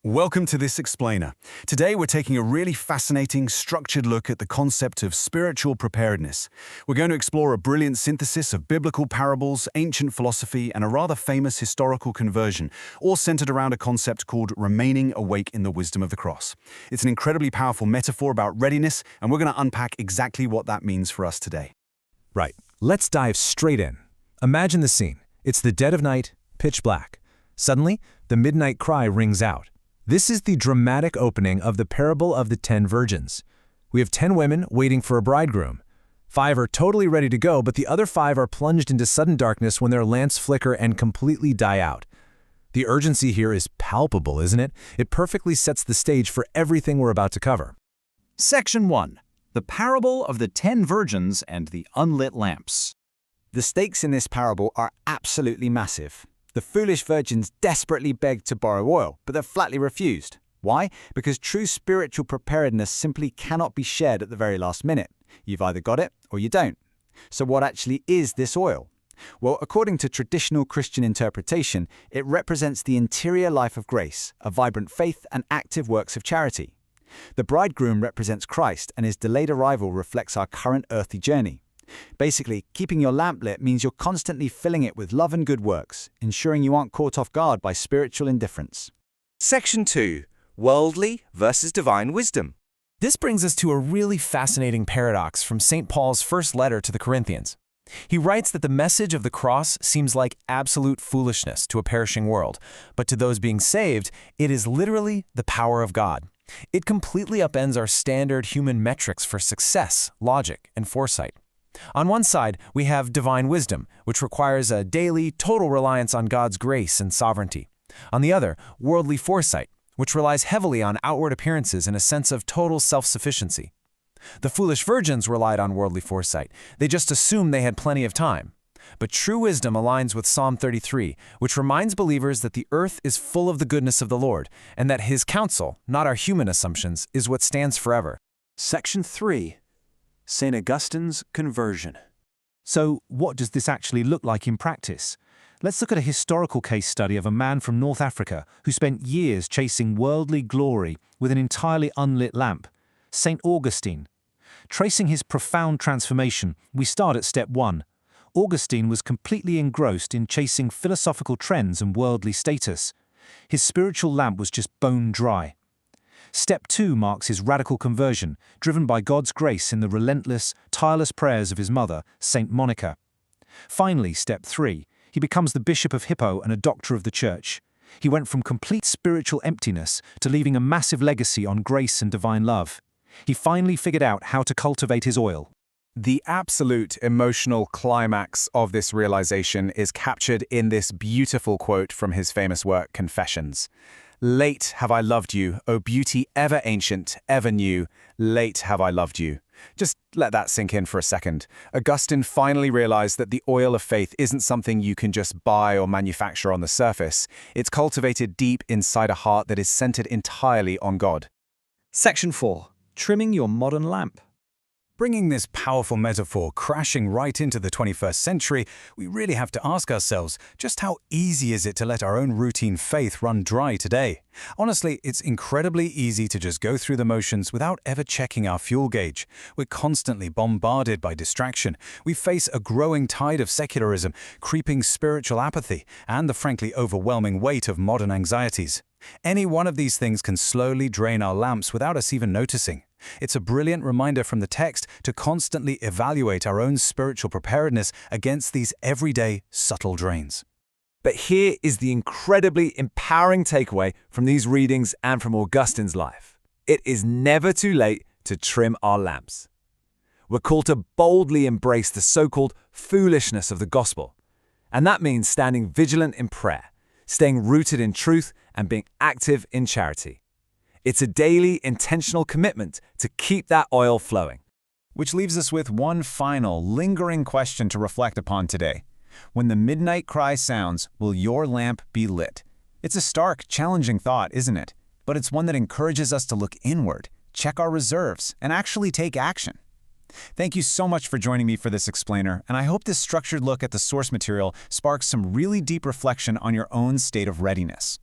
Welcome to this explainer. Today we're taking a really fascinating, structured look at the concept of spiritual preparedness. We're going to explore a brilliant synthesis of biblical parables, ancient philosophy, and a rather famous historical conversion, all centered around a concept called remaining awake in the wisdom of the cross. It's an incredibly powerful metaphor about readiness, and we're going to unpack exactly what that means for us today. Right, let's dive straight in. Imagine the scene. It's the dead of night, pitch black. Suddenly, the midnight cry rings out. This is the dramatic opening of the parable of the 10 virgins. We have 10 women waiting for a bridegroom. 5 are totally ready to go, but the other 5 are plunged into sudden darkness when their lamps flicker and completely die out. The urgency here is palpable, isn't it? It perfectly sets the stage for everything we're about to cover. Section 1. The Parable of the 10 Virgins and the Unlit Lamps. The stakes in this parable are absolutely massive. The foolish virgins desperately begged to borrow oil, but they're flatly refused. Why? Because true spiritual preparedness simply cannot be shared at the very last minute. You've either got it or you don't. So what actually is this oil? Well, according to traditional Christian interpretation, it represents the interior life of grace, a vibrant faith and active works of charity. The bridegroom represents Christ, and his delayed arrival reflects our current earthly journey. Basically, keeping your lamp lit means you're constantly filling it with love and good works, ensuring you aren't caught off guard by spiritual indifference. Section 2. Worldly versus divine wisdom. This brings us to a really fascinating paradox from St. Paul's first letter to the Corinthians. He writes that the message of the cross seems like absolute foolishness to a perishing world, but to those being saved, it is literally the power of God. It completely upends our standard human metrics for success, logic, and foresight. On one side, we have divine wisdom, which requires a daily, total reliance on God's grace and sovereignty. On the other, worldly foresight, which relies heavily on outward appearances and a sense of total self-sufficiency. The foolish virgins relied on worldly foresight. They just assumed they had plenty of time. But true wisdom aligns with Psalm 33, which reminds believers that the earth is full of the goodness of the Lord, and that His counsel, not our human assumptions, is what stands forever. Section 3. St. Augustine's conversion. So, what does this actually look like in practice? Let's look at a historical case study of a man from North Africa who spent years chasing worldly glory with an entirely unlit lamp. St. Augustine. Tracing his profound transformation, we start at step 1. Augustine was completely engrossed in chasing philosophical trends and worldly status. His spiritual lamp was just bone dry. Step 2 marks his radical conversion, driven by God's grace in the relentless, tireless prayers of his mother, Saint Monica. Finally, step 3, he becomes the Bishop of Hippo and a doctor of the Church. He went from complete spiritual emptiness to leaving a massive legacy on grace and divine love. He finally figured out how to cultivate his oil. The absolute emotional climax of this realization is captured in this beautiful quote from his famous work, Confessions. Late have I loved you, O beauty ever ancient, ever new. Late have I loved you. Just let that sink in for a second. Augustine finally realized that the oil of faith isn't something you can just buy or manufacture on the surface. It's cultivated deep inside a heart that is centered entirely on God. Section 4. Trimming your modern lamp. Bringing this powerful metaphor crashing right into the 21st century, we really have to ask ourselves, just how easy is it to let our own routine faith run dry today? Honestly, it's incredibly easy to just go through the motions without ever checking our fuel gauge. We're constantly bombarded by distraction. We face a growing tide of secularism, creeping spiritual apathy, and the frankly overwhelming weight of modern anxieties. Any one of these things can slowly drain our lamps without us even noticing. It's a brilliant reminder from the text to constantly evaluate our own spiritual preparedness against these everyday, subtle drains. But here is the incredibly empowering takeaway from these readings and from Augustine's life. It is never too late to trim our lamps. We're called to boldly embrace the so-called foolishness of the gospel. And that means standing vigilant in prayer, staying rooted in truth, and being active in charity. It's a daily, intentional commitment to keep that oil flowing. Which leaves us with one final, lingering question to reflect upon today. When the midnight cry sounds, will your lamp be lit? It's a stark, challenging thought, isn't it? But it's one that encourages us to look inward, check our reserves, and actually take action. Thank you so much for joining me for this explainer, and I hope this structured look at the source material sparks some really deep reflection on your own state of readiness.